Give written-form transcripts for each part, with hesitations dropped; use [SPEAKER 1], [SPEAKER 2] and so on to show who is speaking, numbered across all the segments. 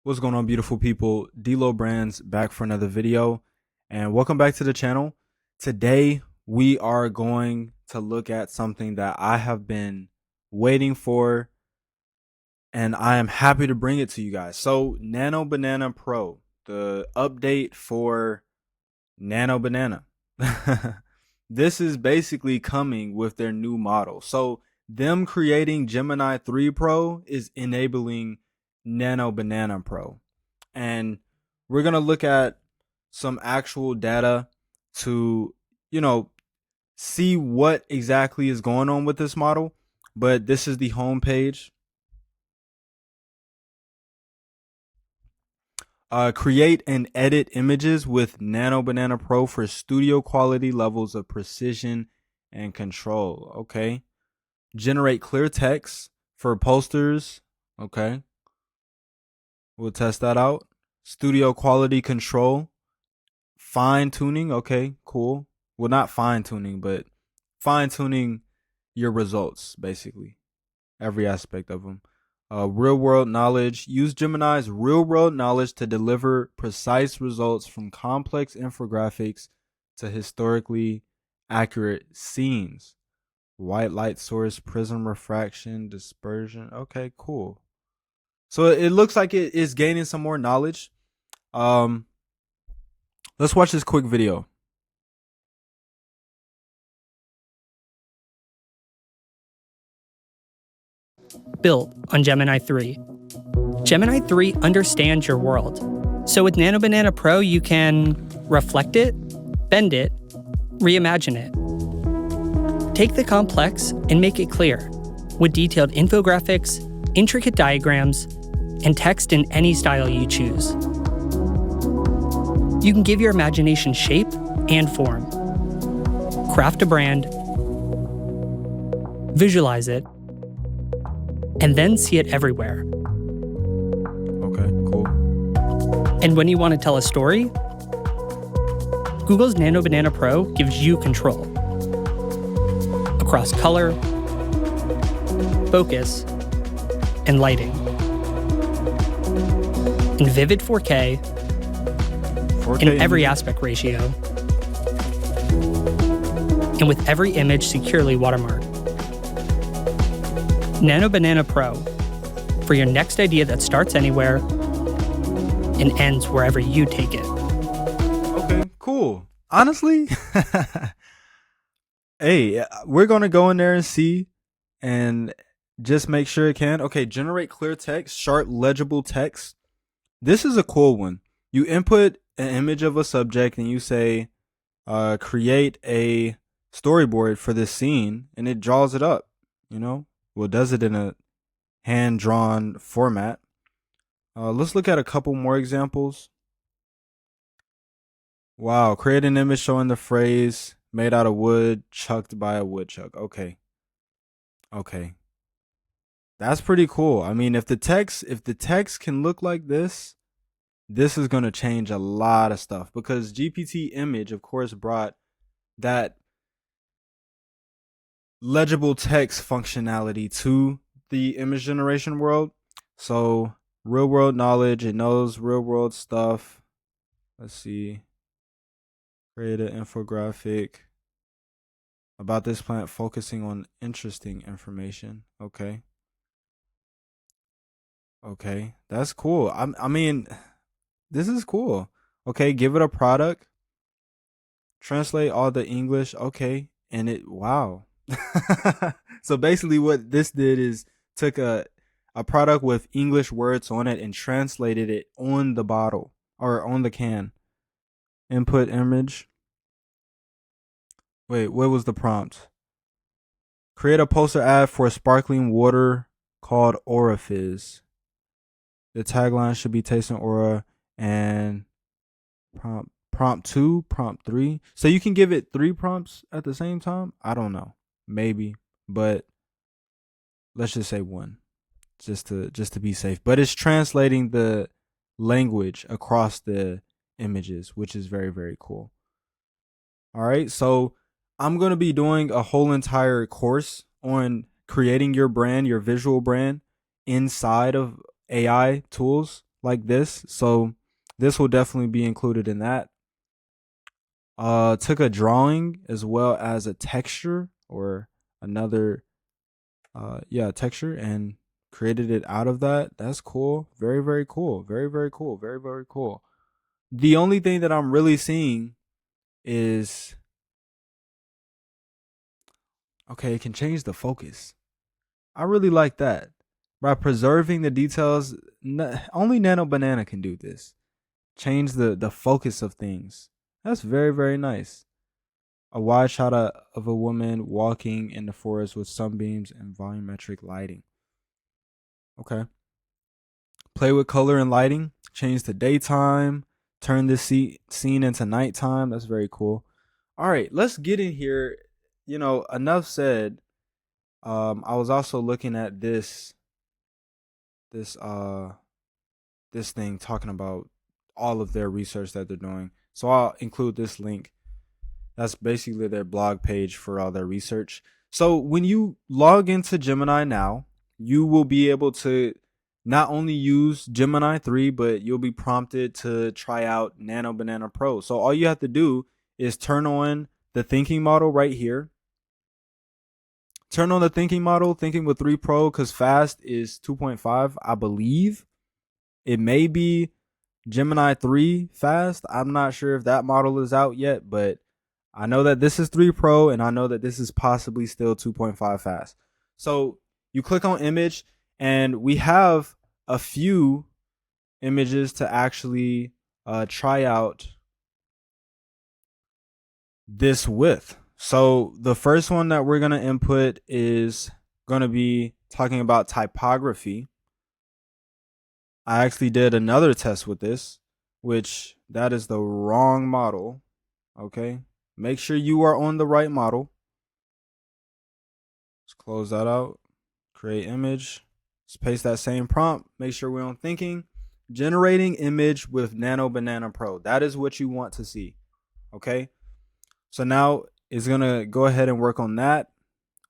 [SPEAKER 1] What's going on, beautiful people? D-Lo Brands back for another video, and welcome back to the channel. Today we are going to look at something that I have been waiting for, and I am happy to bring it to you guys. So Nano Banana Pro, the update for Nano Banana. This is basically coming with their new model. So them creating Gemini 3 Pro is enabling Nano Banana Pro. And we're going to look at some actual data to, see what exactly is going on with this model. But this is the home page. Create and edit images with Nano Banana Pro for studio quality levels of precision and control. Okay. Generate clear text for posters. Okay. We'll test that out. Studio quality control. Fine tuning. Okay, cool. Well, not fine tuning, but fine tuning your results, basically. Every aspect of them. Real world knowledge. Use Gemini's real world knowledge to deliver precise results from complex infographics to historically accurate scenes. White light source, prism refraction, dispersion. Okay, cool. So it looks like it is gaining some more knowledge. Let's watch this quick video.
[SPEAKER 2] Built on Gemini 3. Gemini 3 understands your world. So with Nano Banana Pro, you can reflect it, bend it, reimagine it. Take the complex and make it clear, with detailed infographics, intricate diagrams, and text in any style you choose. You can give your imagination shape and form. Craft a brand, visualize it, and then see it everywhere.
[SPEAKER 1] Okay, cool.
[SPEAKER 2] And when you want to tell a story, Google's Nano Banana Pro gives you control across color, focus, and lighting. In vivid 4K,
[SPEAKER 1] 4K
[SPEAKER 2] in every aspect ratio, and with every image securely watermarked. Nano Banana Pro, for your next idea that starts anywhere and ends wherever you take it.
[SPEAKER 1] Okay, cool. Honestly, hey, we're going to go in there and see and just make sure it can. Okay, generate clear text, sharp, legible text. This is a cool one. You input an image of a subject and you say, create a storyboard for this scene, and it draws it up, Well, does it in a hand-drawn format. Let's look at a couple more examples. Wow, create an image showing the phrase made out of wood, chucked by a woodchuck. Okay. That's pretty cool. I mean, if the text can look like this is going to change a lot of stuff, because GPT image, of course, brought that legible text functionality to the image generation world. So real world knowledge, it knows real world stuff. Let's see. Create an infographic about this plant focusing on interesting information. Okay, that's cool. I mean, this is cool. Okay, give it a product. Translate all the English. Okay, and wow. So basically what this did is took a product with English words on it and translated it on the bottle or on the can. Input image. Wait, what was the prompt? Create a poster ad for sparkling water called Aura Fizz. The tagline should be tasting aura, and prompt 2, prompt 3. So you can give it 3 prompts at the same time? I don't know. Maybe, but let's just say 1, just to be safe. But it's translating the language across the images, which is very, very cool. All right, so I'm going to be doing a whole entire course on creating your brand, your visual brand, inside of AI tools like this. So this will definitely be included in that. Took a drawing as well as a texture or another texture and created it out of that. That's cool. Very, very cool. Very, very cool. Very, very cool. The only thing that I'm really seeing is okay, it can change the focus. I really like that. By preserving the details, only Nano Banana can do this. Change the focus of things. That's very, very nice. A wide shot of a woman walking in the forest with sunbeams and volumetric lighting. Okay. Play with color and lighting. Change to daytime. Turn this scene into nighttime. That's very cool. All right, let's get in here. Enough said. I was also looking at this this thing talking about all of their research that they're doing. So I'll include this link. That's basically their blog page for all their research. So when you log into Gemini now, you will be able to not only use Gemini 3, but you'll be prompted to try out Nano Banana Pro. So all you have to do is turn on the thinking model right here. Turn on the thinking model, thinking with 3 Pro, because fast is 2.5, I believe. It may be Gemini 3 fast. I'm not sure if that model is out yet, but I know that this is 3 Pro and I know that this is possibly still 2.5 fast. So you click on image and we have a few images to actually try out this with. So the first one that we're going to input is going to be talking about typography. I actually did another test with this, which that is the wrong model. Okay. Make sure you are on the right model. Let's close that out. Create image. Let's paste that same prompt. Make sure we're on thinking. Generating image with Nano Banana Pro. That is what you want to see. Okay. So now it's going to go ahead and work on that.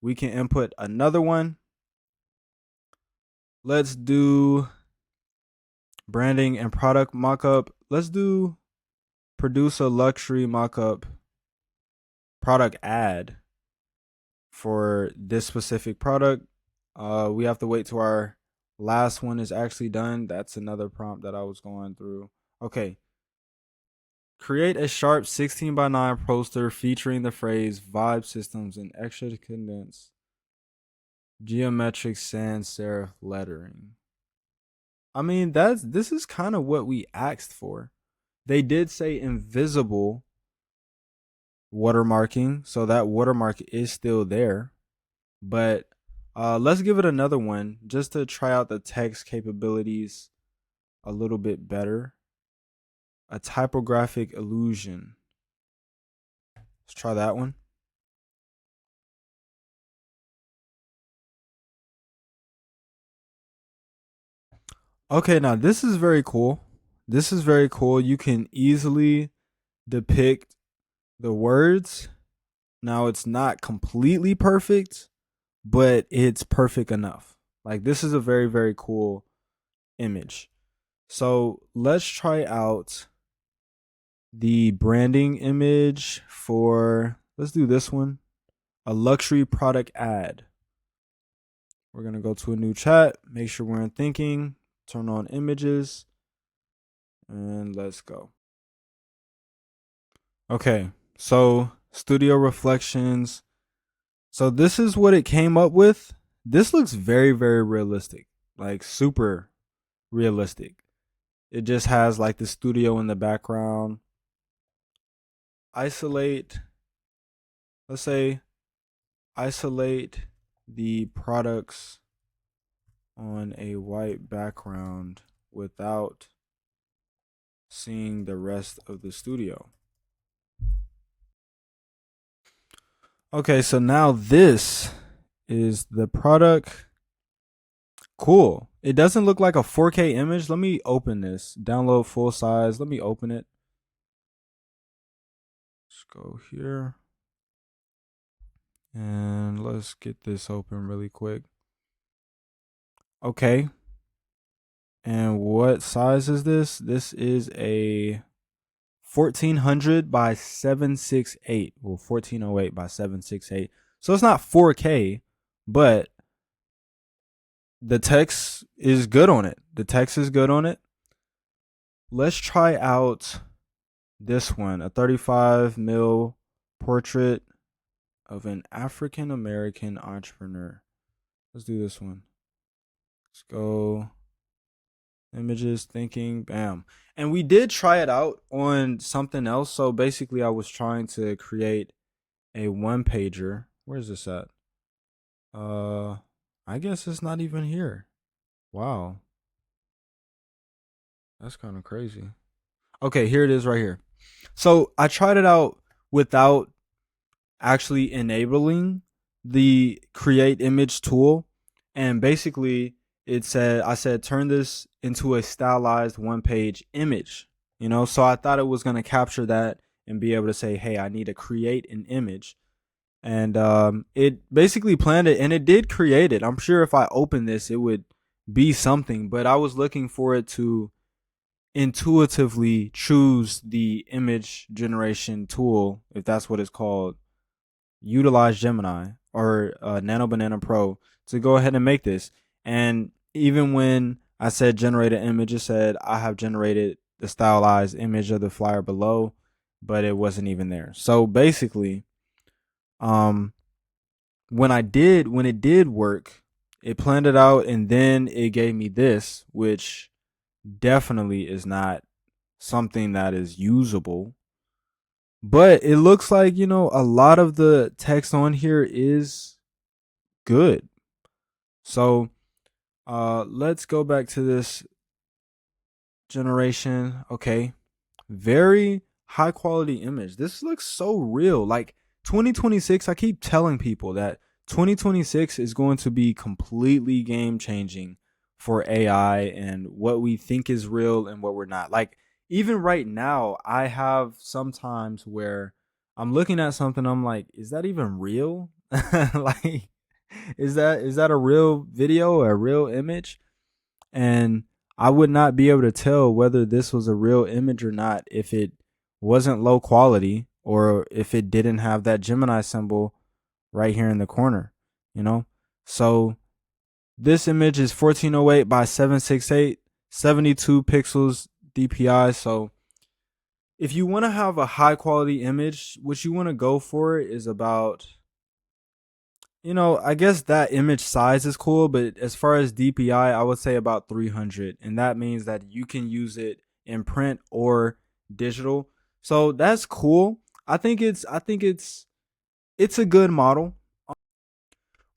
[SPEAKER 1] We can input another one. Let's do branding and product mockup. Let's do produce a luxury mockup product ad for this specific product. We have to wait till our last one is actually done. That's another prompt that I was going through. Okay. Create a sharp 16:9 poster featuring the phrase vibe systems in extra condensed geometric sans serif lettering. I mean, this is kind of what we asked for. They did say invisible watermarking, so that watermark is still there. But let's give it another one just to try out the text capabilities a little bit better. A typographic illusion. Let's try that one. Okay, now this is very cool. This is very cool. You can easily depict the words. Now it's not completely perfect, but it's perfect enough. Like this is a very, very cool image. So let's try out the branding image for, let's do this one, a luxury product ad. We're going to go to a new chat, make sure we're in thinking, turn on images, and let's go. Okay, so studio reflections. So this is what it came up with. This looks very, very realistic, like super realistic. It just has like the studio in the background. Isolate, let's say, isolate the products on a white background without seeing the rest of the studio. Okay, so now this is the product. Cool. It doesn't look like a 4K image. Let me open this. Download full size. Let me open it. Let's go here. And let's get this open really quick. Okay. And what size is this? This is a 1400 by 768. Well, 1408 by 768. So it's not 4K, but the text is good on it. The text is good on it. Let's try out this one, a 35 mil portrait of an African American entrepreneur. Let's do this one. Let's go. Images, thinking, bam. And we did try it out on something else. So basically, I was trying to create a one pager. Where's this at? I guess it's not even here. Wow, that's kind of crazy. Okay, here it is right here. So I tried it out without actually enabling the create image tool, and basically I said turn this into a stylized one page image, so I thought it was going to capture that and be able to say, hey, I need to create an image. And it basically planned it, and it did create it. I'm sure if I open this it would be something, but I was looking for it to intuitively choose the image generation tool, if that's what it's called, utilize Gemini or Nano Banana Pro to go ahead and make this. And even when I said generate an image, it said I have generated the stylized image of the flyer below, but it wasn't even there. So basically, um, when it did work, it planned it out, and then it gave me this, which definitely is not something that is usable. But it looks like, a lot of the text on here is good. So let's go back to this generation. Okay. Very high quality image. This looks so real. Like 2026, I keep telling people that 2026 is going to be completely game changing for AI and what we think is real and what we're not. Like even right now, I have sometimes where I'm looking at something, I'm like, is that even real? Like is that a real video or a real image? And I would not be able to tell whether this was a real image or not if it wasn't low quality or if it didn't have that Gemini symbol right here in the corner, you know? So this image is 1408 by 768, 72 pixels DPI. So if you want to have a high quality image, what you want to go for is about, I guess that image size is cool, but as far as DPI, I would say about 300. And that means that you can use it in print or digital. So that's cool. I think it's a good model.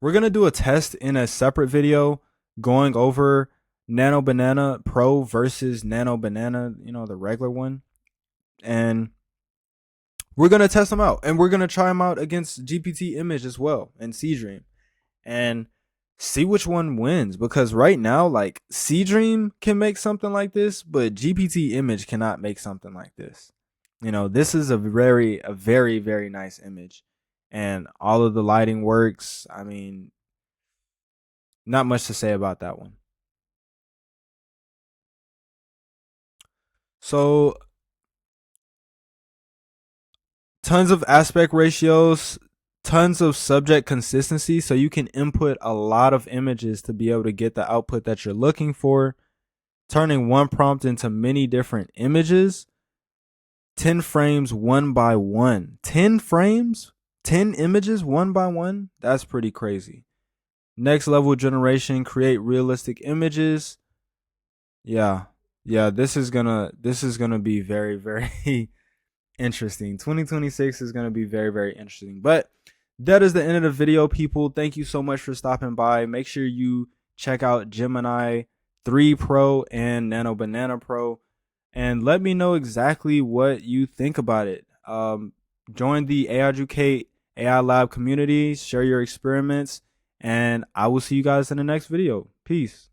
[SPEAKER 1] We're going to do a test in a separate video going over Nano Banana Pro versus Nano Banana, the regular one. And we're going to test them out, and we're going to try them out against GPT image as well and Seedream, and see which one wins, because right now, like, Seedream can make something like this, but GPT image cannot make something like this. This is a very very nice image, and all of the lighting works. I mean, not much to say about that one. So tons of aspect ratios, tons of subject consistency, so you can input a lot of images to be able to get the output that you're looking for, turning one prompt into many different images. 10 frames one by one. 10 frames? 10 images one by one? That's pretty crazy. Next level generation, create realistic images. Yeah. Yeah, this is gonna be very, very interesting. 2026 is going to be very, very interesting. But that is the end of the video, people. Thank you so much for stopping by. Make sure you check out Gemini 3 Pro and Nano Banana Pro, and let me know exactly what you think about it. Join the AI Educate AI Lab community, share your experiments, and I will see you guys in the next video. Peace.